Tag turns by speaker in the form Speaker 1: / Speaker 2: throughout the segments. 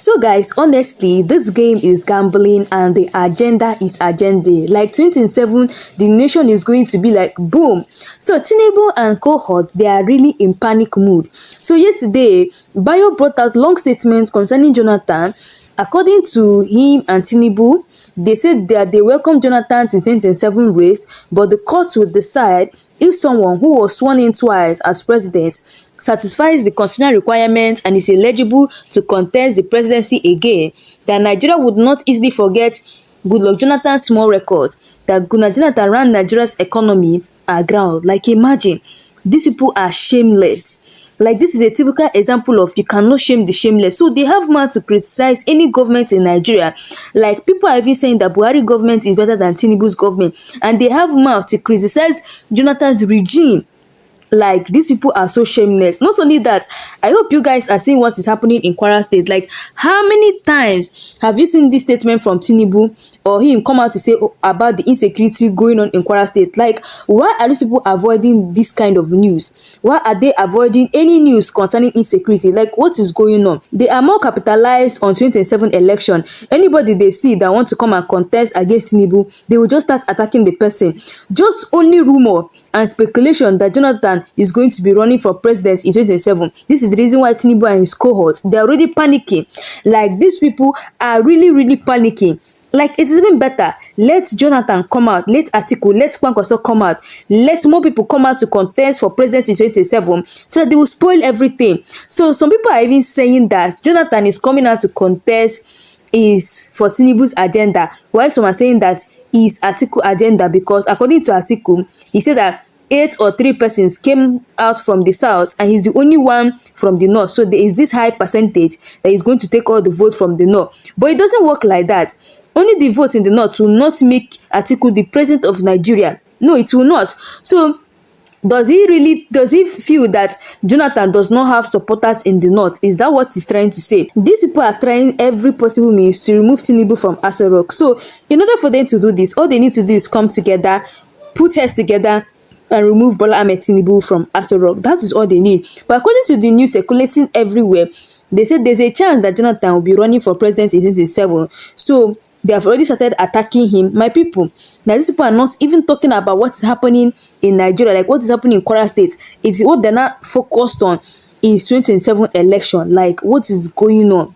Speaker 1: So guys, honestly, this game is gambling and the agenda is agenda. Like 2027, the nation is going to be like boom. So Tinubu and cohort, they are really in panic mood. So yesterday, Bayo brought out long statements concerning Jonathan. According to him and Tinubu, they said that they welcome Jonathan to 2027 race, but the court will decide if someone who was sworn in twice as president satisfies the constitutional requirements and is eligible to contest the presidency again, that Nigeria would not easily forget Goodluck Jonathan's small record, that Goodluck Jonathan ran Nigeria's economy aground. Like imagine, these people are shameless. Like this is a typical example of you cannot shame the shameless. So they have mouth to criticize any government in Nigeria. Like people are even saying that Buhari government is better than Tinubu's government, and they have mouth to criticize Jonathan's regime. Like these people are so shameless. Not only that, I hope you guys are seeing what is happening in Kwara State. Like how many times have you seen this statement from Tinubu or him come out to say about the insecurity going on in Kwara State? Like why are these people avoiding this kind of news? Why are they avoiding any news concerning insecurity? Like what is going on? They are more capitalized on 2027 election. Anybody they see that want to come and contest against Tinubu, they will just start attacking the person. Just only rumor and speculation that Jonathan is going to be running for president in 2027. This is the reason why Tinubu and his cohorts, they are already panicking. Like these people are really panicking. Like it's even better, let Jonathan come out, let Atiku, let Kwankwaso come out, let more people come out to contest for presidency in 2027, so that they will spoil everything. So some people are even saying that Jonathan is coming out to contest is for Tinubu's agenda, while some are saying that is Atiku agenda, because according to Atiku, he said that 8 or 3 persons came out from the south and he's the only one from the north. So there is this high percentage that is going to take all the vote from the north. But it doesn't work like that. Only the votes in the north will not make Atiku the president of Nigeria. No, it will not. So does he feel that Jonathan does not have supporters in the north? Is that what he's trying to say? These people are trying every possible means to remove Tinubu from Aso Rock. So in order for them to do this, all they need to do is come together, put heads together, and remove Bola Ahmed Tinubu from Aso Rock. That is all they need. But according to the news circulating everywhere, they said there's a chance that Jonathan will be running for president in 2027. So they have already started attacking him. My people, now these people are not even talking about what is happening in Nigeria, like what is happening in Kwara State. It's what they're not focused on is 2027 election. Like what is going on?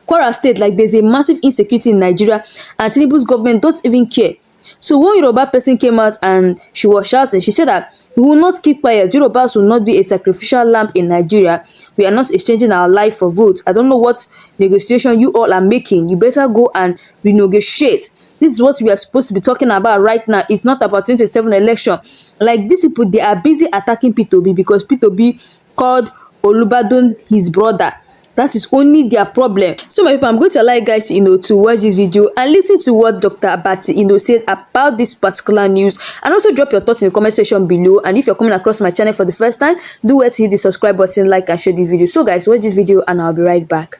Speaker 1: Kwara State, like there's a massive insecurity in Nigeria, and Tinubu's government don't even care. So one Yoruba person came out and she was shouting. She said that we will not keep quiet. Yorubas will not be a sacrificial lamb in Nigeria. We are not exchanging our life for votes. I don't know what negotiation you all are making. You better go and renegotiate. This is what we are supposed to be talking about right now. It's not about 2027 election. Like these people, they are busy attacking P2B because P2B called Olubadun his brother. That is only their problem. So my people, I'm going to allow you guys, to watch this video and listen to what Dr. Abati, said about this particular news, and also drop your thoughts in the comment section below. And if you're coming across my channel for the first time, do wait to hit the subscribe button, like and share this video. So guys, watch this video and I'll be right back.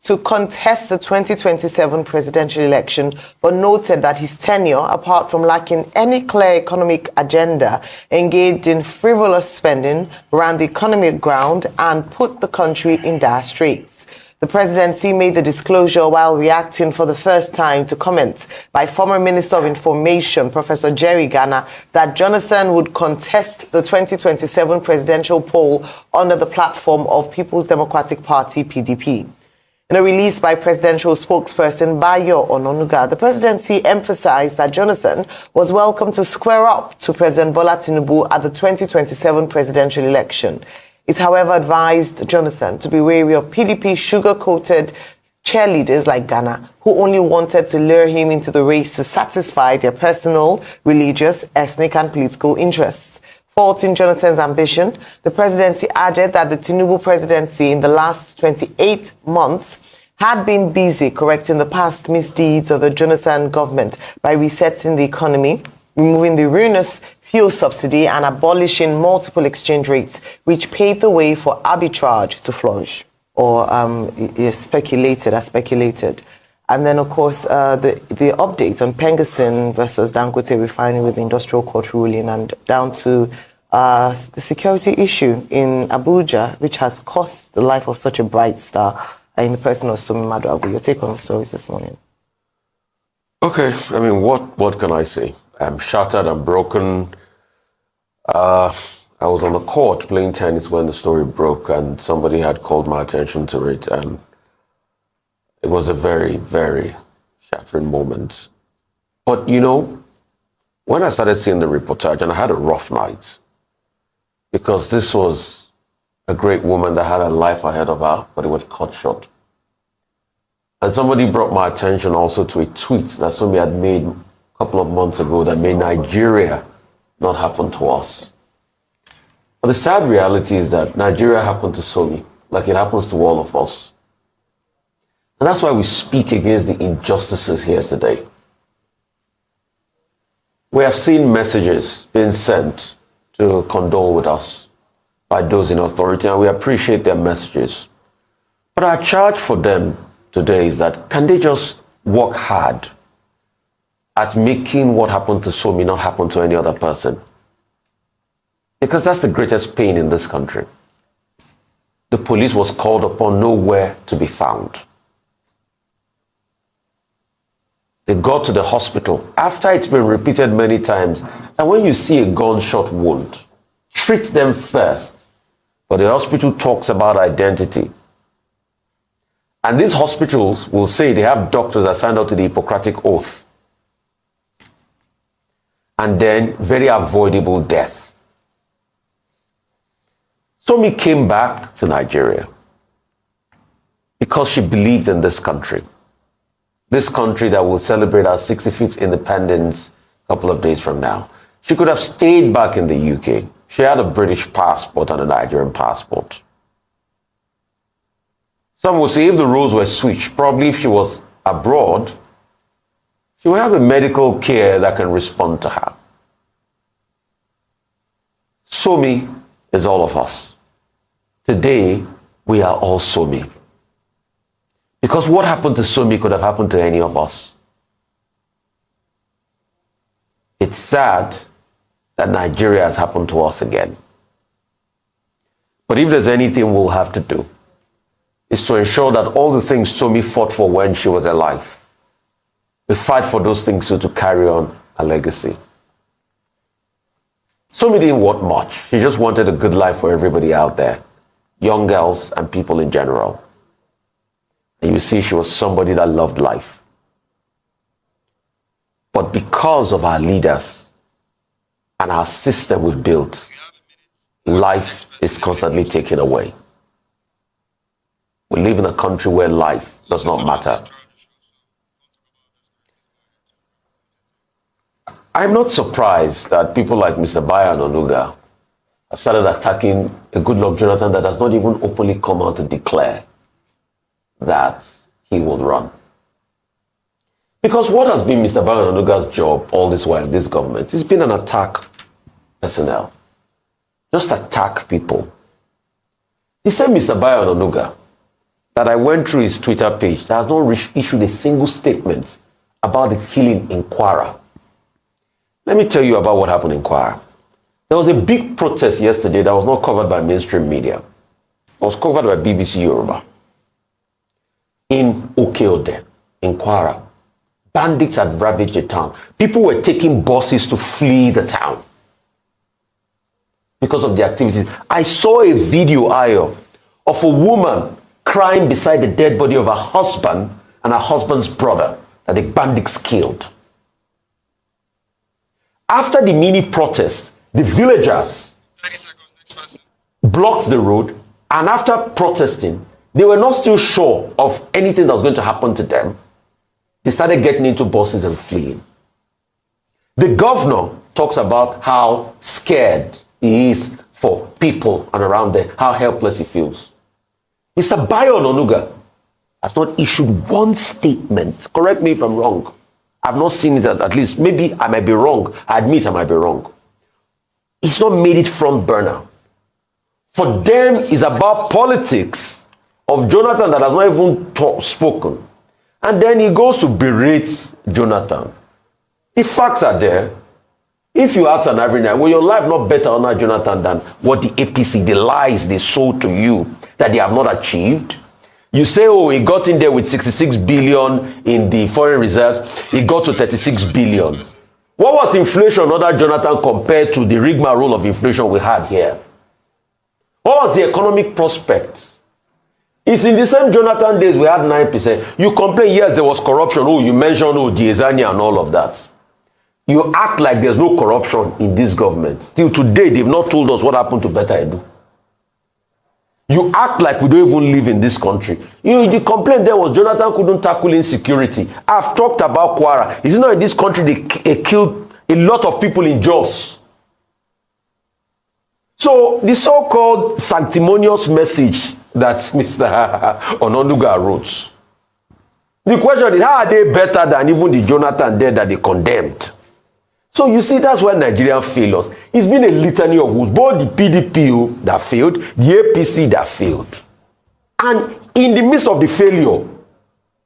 Speaker 2: To contest the 2027 presidential election, but noted that his tenure, apart from lacking any clear economic agenda, engaged in frivolous spending, ran the economy aground, and put the country in dire straits. The presidency made the disclosure while reacting for the first time to comments by former Minister of Information, Professor Jerry Ghana, that Jonathan would contest the 2027 presidential poll under the platform of People's Democratic Party, PDP. In a release by presidential spokesperson Bayo Ananuga, the presidency emphasized that Jonathan was welcome to square up to President Bola Tinubu at the 2027 presidential election. It, however, advised Jonathan to be wary of PDP sugar-coated cheerleaders like Ghana, who only wanted to lure him into the race to satisfy their personal, religious, ethnic, and political interests. Faulting Jonathan's ambition, the presidency added that the Tinubu presidency in the last 28 months had been busy correcting the past misdeeds of the Jonathan government by resetting the economy, removing the ruinous fuel subsidy, and abolishing multiple exchange rates, which paved the way for arbitrage to flourish. Or speculated. And then, of course, the updates on Pengasin versus Dangote refinery with the industrial court ruling, and down to the security issue in Abuja, which has cost the life of such a bright star. in the person of Somi Maduagwu. Your take on the stories this morning?
Speaker 3: Okay, I mean, what can I say? I'm shattered, I'm broken. I was on the court playing tennis when the story broke, and somebody had called my attention to it, and it was a very, very shattering moment. But, you know, when I started seeing the reportage, and I had a rough night, because this was a great woman that had a life ahead of her, but it was cut short. And somebody brought my attention also to a tweet that somebody had made a couple of months ago that made Nigeria not happen to us. But the sad reality is that Nigeria happened to Somi, like it happens to all of us. And that's why we speak against the injustices here today. We have seen messages being sent to condole with us by those in authority, and we appreciate their messages. But our charge for them today is that, can they just work hard at making what happened to Somi not happen to any other person? Because that's the greatest pain in this country. The police was called upon, nowhere to be found. They got to the hospital after it's been repeated many times. And when you see a gunshot wound, treat them first. But the hospital talks about identity. And these hospitals will say they have doctors that signed up to the Hippocratic Oath. And then very avoidable death. Somi came back to Nigeria because she believed in this country. This country that will celebrate our 65th independence a couple of days from now. She could have stayed back in the UK. She had a British passport and a Nigerian passport. Some will say if the roles were switched, probably if she was abroad, she will have a medical care that can respond to her. Somi is all of us. Today, we are all Somi. Because what happened to Somi could have happened to any of us. It's sad that Nigeria has happened to us again. But if there's anything we'll have to do, is to ensure that all the things Somi fought for when she was alive, we fight for those things to carry on a legacy. Somi didn't want much. She just wanted a good life for everybody out there, young girls and people in general. And you see, she was somebody that loved life. But because of our leaders and our system we've built, life is constantly taken away. We live in a country where life does not matter. I'm not surprised that people like Mr. Bayo Ananuga have started attacking a Goodluck Jonathan that does not even openly come out to declare that he will run. Because what has been Mr. Bayo Ananuga's job all this while in this government? It's been an attack personnel. Just attack people. He said, Mr. Bayo Ananuga, that I went through his Twitter page that has not issued a single statement about the killing in Kwara. Let me tell you about what happened in Kwara. There was a big protest yesterday that was not covered by mainstream media. It was covered by BBC Yoruba. In Okeode, in Kwara, bandits had ravaged the town. People were taking buses to flee the town because of the activities. I saw a video, Ayo, of a woman crying beside the dead body of her husband and her husband's brother that the bandits killed. After the mini protest, the villagers blocked the road, and after protesting, they were not still sure of anything that was going to happen to them. They started getting into buses and fleeing. The governor talks about how scared he is for people and around there, how helpless he feels. Mr. Bayo Ananuga has not issued one statement. Correct me if I'm wrong. I've not seen it at least. Maybe I might be wrong. I admit I might be wrong. He's not made it front burner. For them, it's about politics of Jonathan that has not even spoken. And then he goes to berate Jonathan. The facts are there. If you ask an average night, will your life not better under Jonathan than what the APC, the lies they sold to you that they have not achieved? You say, oh, he got in there with 66 billion in the foreign reserves. He got to 36 billion. What was inflation under Jonathan compared to the rigmarole of inflation we had here? What was the economic prospect? It's in the same Jonathan days we had 9%. You complain, yes, there was corruption. Oh, you mentioned, oh, Diezania and all of that. You act like there's no corruption in this government. Till today, they've not told us what happened to Better Edu. You act like we don't even live in this country. The complaint there was Jonathan couldn't tackle insecurity. I've talked about Kwara. Is it not in this country they killed a lot of people in Jos? So the so-called sanctimonious message that Mr. Ananuga wrote. The question is, how are they better than even the Jonathan there that they condemned? So you see, that's why Nigerian fail us. It's been a litany of woes, both the PDP that failed, the APC that failed. And in the midst of the failure,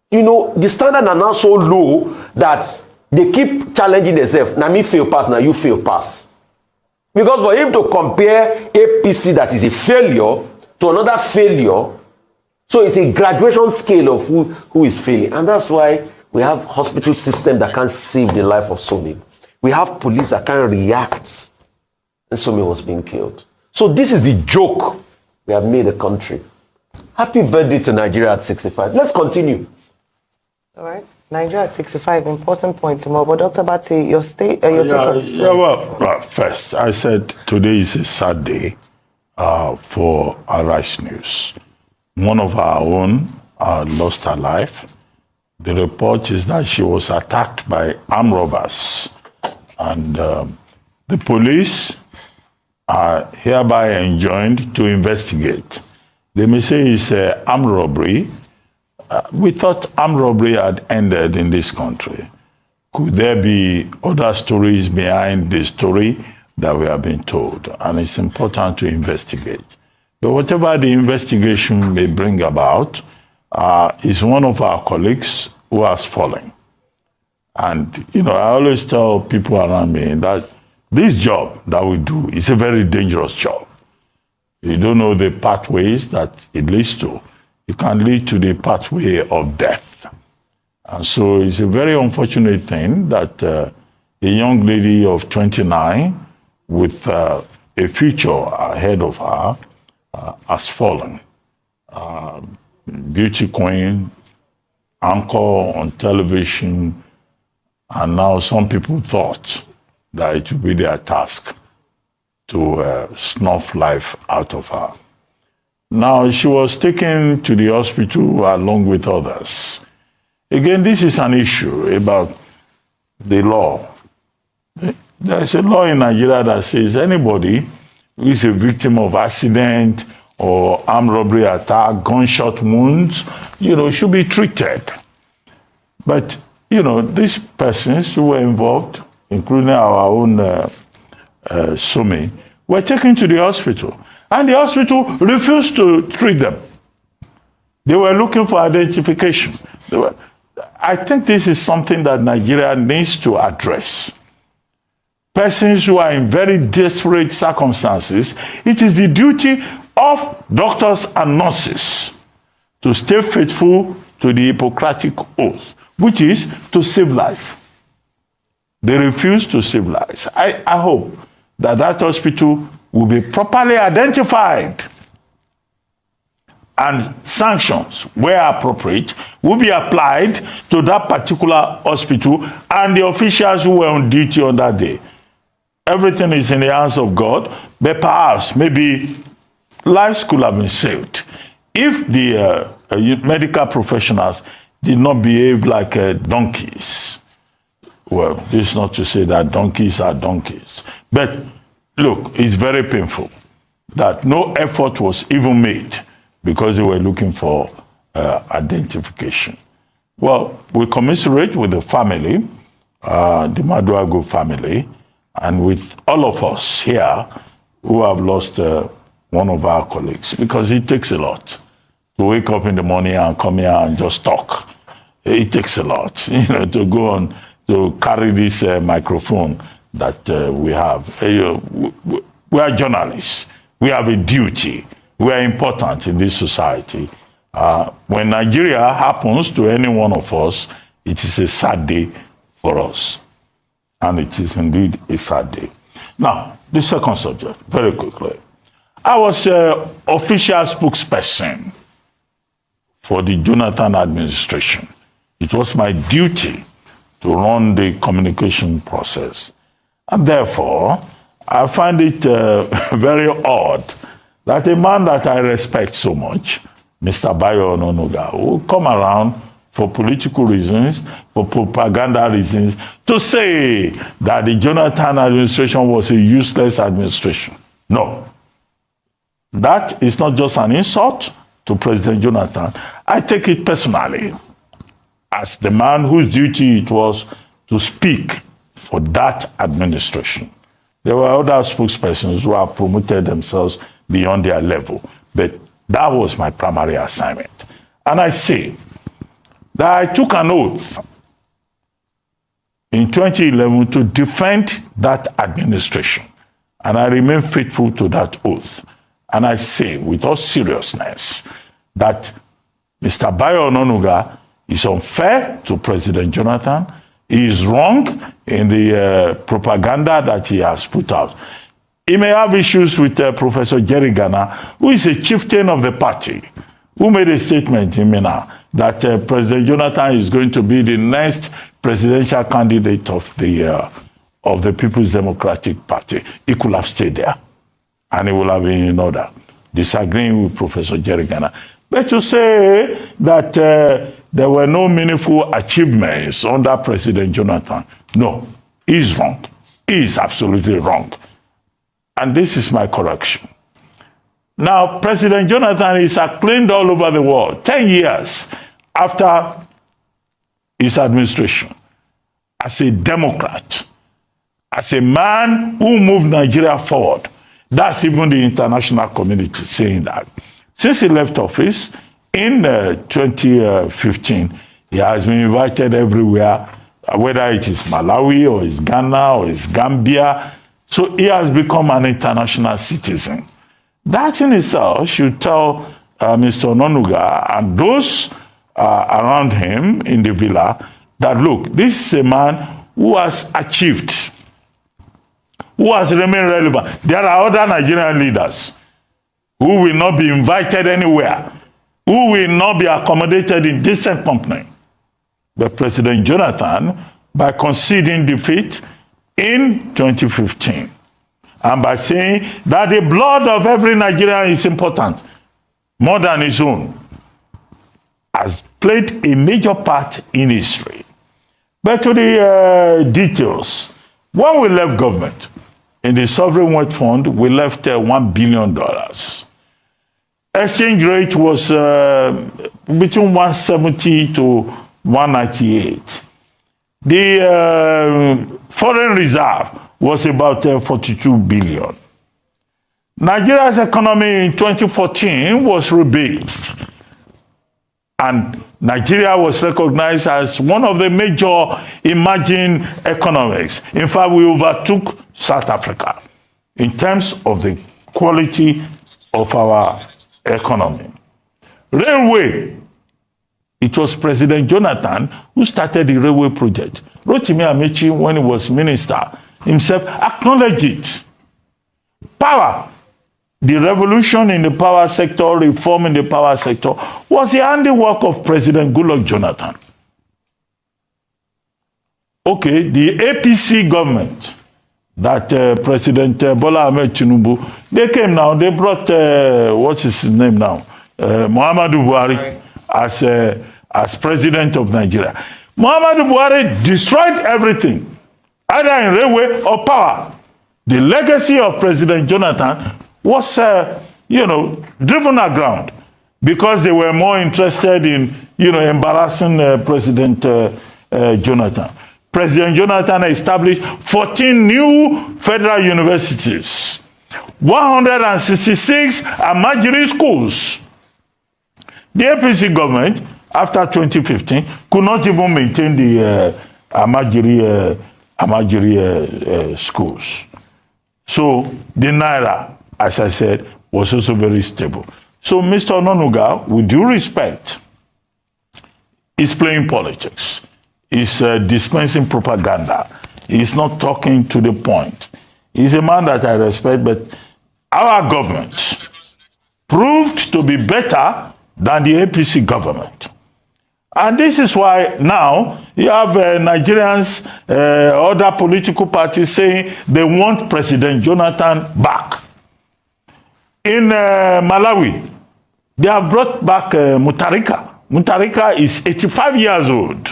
Speaker 3: the standards are now so low that they keep challenging themselves. Now me fail pass, now you fail pass. Because for him to compare APC that is a failure to another failure, so it's a graduation scale of who is failing. And that's why we have hospital system that can't save the life of so many. We have police that can't react. And so many was being killed. So this is the joke we have made the country. Happy birthday to Nigeria at 65. Let's continue.
Speaker 2: All right. Nigeria at 65, important point tomorrow. But Dr. Abati, your take on this.
Speaker 4: Well, first, I said today is a sad day for Arise News. One of our own lost her life. The report is that she was attacked by armed robbers. And the police are hereby enjoined to investigate. They may say it's armed robbery. We thought armed robbery had ended in this country. Could there be other stories behind the story that we have been told? And it's important to investigate. But whatever the investigation may bring about, is one of our colleagues who has fallen. And, I always tell people around me that this job that we do is a very dangerous job. You don't know the pathways that it leads to. It can lead to the pathway of death. And so it's a very unfortunate thing that a young lady of 29 with a future ahead of her has fallen. Beauty queen, anchor on television, and now some people thought that it would be their task to snuff life out of her. Now, she was taken to the hospital along with others. Again, this is an issue about the law. There's a law in Nigeria that says anybody who is a victim of accident or armed robbery attack, gunshot wounds, should be treated. But, these persons who were involved, including our own Sumi, were taken to the hospital. And the hospital refused to treat them. They were looking for identification. I think this is something that Nigeria needs to address. Persons who are in very desperate circumstances, it is the duty of doctors and nurses to stay faithful to the Hippocratic oath, which is to save life. They refuse to save lives. I hope that hospital will be properly identified and sanctions, where appropriate, will be applied to that particular hospital and the officials who were on duty on that day. Everything is in the hands of God, but perhaps maybe lives could have been saved if the medical professionals did not behave like donkeys. Well, this is not to say that donkeys are donkeys, but look, it's very painful that no effort was even made because they were looking for identification. Well, we commiserate with the family, the Maduago family, and with all of us here who have lost one of our colleagues, because it takes a lot to wake up in the morning and come here and just talk. It takes a lot, to go on to carry this microphone that we have. We are journalists. We have a duty. We are important in this society. When Nigeria happens to any one of us, it is a sad day for us. And it is indeed a sad day. Now, the second subject, very quickly. I was an official spokesperson for the Jonathan administration. It was my duty to run the communication process. And therefore, I find it very odd that a man that I respect so much, Mr. Bayo Ananuga, will come around for political reasons, for propaganda reasons, to say that the Jonathan administration was a useless administration. No. That is not just an insult to President Jonathan. I take it personally as the man whose duty it was to speak for that administration. There were other spokespersons who have promoted themselves beyond their level, but that was my primary assignment. And I say that I took an oath in 2011 to defend that administration, and I remain faithful to that oath. And I say with all seriousness that Mr. Bayo Ananuga is unfair to President Jonathan. He is wrong in the propaganda that he has put out. He may have issues with Professor Jerry Ghana, who is a chieftain of the party, who made a statement in Mina that President Jonathan is going to be the next presidential candidate of the People's Democratic Party. He could have stayed there, and he will have been in order, disagreeing with Professor Jerry Ghana. But to say that there were no meaningful achievements under President Jonathan, no, he's wrong. He is absolutely wrong. And this is my correction. Now, President Jonathan is acclaimed all over the world 10 years after his administration as a Democrat, as a man who moved Nigeria forward. That's even the international community saying that. Since he left office in 2015, he has been invited everywhere, whether it is Malawi or it's Ghana or it's Gambia. So he has become an international citizen. That in itself should tell Mr. Ananuga and those around him in the villa that, look, this is a man who has achieved, who has remained relevant. There are other Nigerian leaders who will not be invited anywhere, who will not be accommodated in decent company. But President Jonathan, by conceding defeat in 2015, and by saying that the blood of every Nigerian is important, more than his own, has played a major part in history. But to the details, when we left government, in the Sovereign Wealth Fund, we left $1 billion. Exchange rate was between 170 to 198. The foreign reserve was about 42 billion. Nigeria's economy in 2014 was rebased, and Nigeria was recognized as one of the major emerging economies. In fact, we overtook South Africa in terms of the quality of our economy. Railway, it was President Jonathan who started the railway project. Rotimi Amechi, when he was minister, himself acknowledged it. Power, the revolution in the power sector, reform in the power sector, was the handiwork of President Goodluck Jonathan. Okay, the APC government that President Bola Ahmed Tinubu, they came now, they brought, what's his name now? Muhammadu Buhari as president of Nigeria. Muhammadu Buhari destroyed everything, either in railway or power. The legacy of President Jonathan was, driven aground because they were more interested in, embarrassing President Jonathan. President Jonathan established 14 new federal universities, 166 Amajiri schools. The APC government, after 2015, could not even maintain the Amajiri schools. So the Naira, as I said, was also very stable. So Mr. Ananuga, with due respect, is playing politics. He's dispensing propaganda. He's not talking to the point. He's a man that I respect, but our government proved to be better than the APC government. And this is why now you have Nigerians, other political parties saying they want President Jonathan back. In Malawi, they have brought back Mutharika. Mutharika is 85 years old.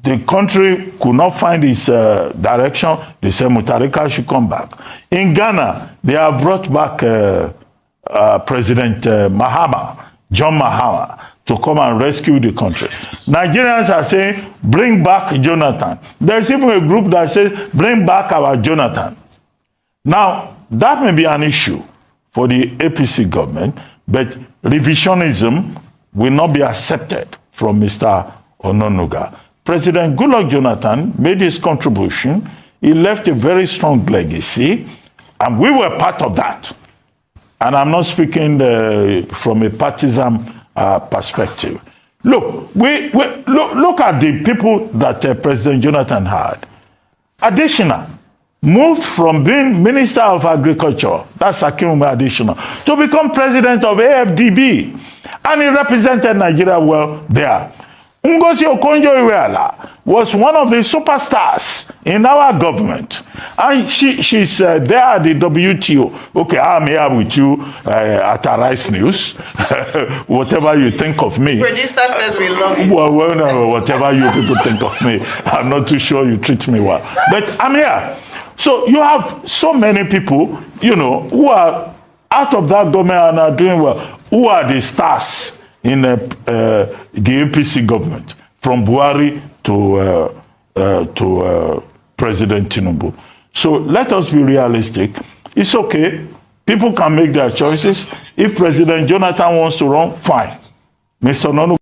Speaker 4: The country could not find its direction. They said Mutharika should come back. In Ghana, they have brought back President John Mahama, to come and rescue the country. Nigerians are saying, bring back Jonathan. There's even a group that says, bring back our Jonathan. Now, that may be an issue for the APC government, but revisionism will not be accepted from Mr. Ananuga. President Goodluck Jonathan made his contribution. He left a very strong legacy, and we were part of that. And I'm not speaking from a partisan perspective. Look, look at the people that President Jonathan had. Additional moved from being Minister of Agriculture, that's Akinwumi Additional, to become president of AFDB. And he represented Nigeria well there. Ngozi Okonjo-Iweala was one of the superstars in our government. And she's there at the WTO. Okay, I'm here with you at Arise News. Whatever you think of me.
Speaker 2: Producer says we love you.
Speaker 4: Well, no, whatever you people think of me. I'm not too sure you treat me well. But I'm here. So you have so many people, you know, who are out of that government and are doing well. Who are the stars in the APC government, from Buhari to President Tinubu? So let us be realistic. It's okay. People can make their choices. If President Jonathan wants to run, fine. Mr. Ananuga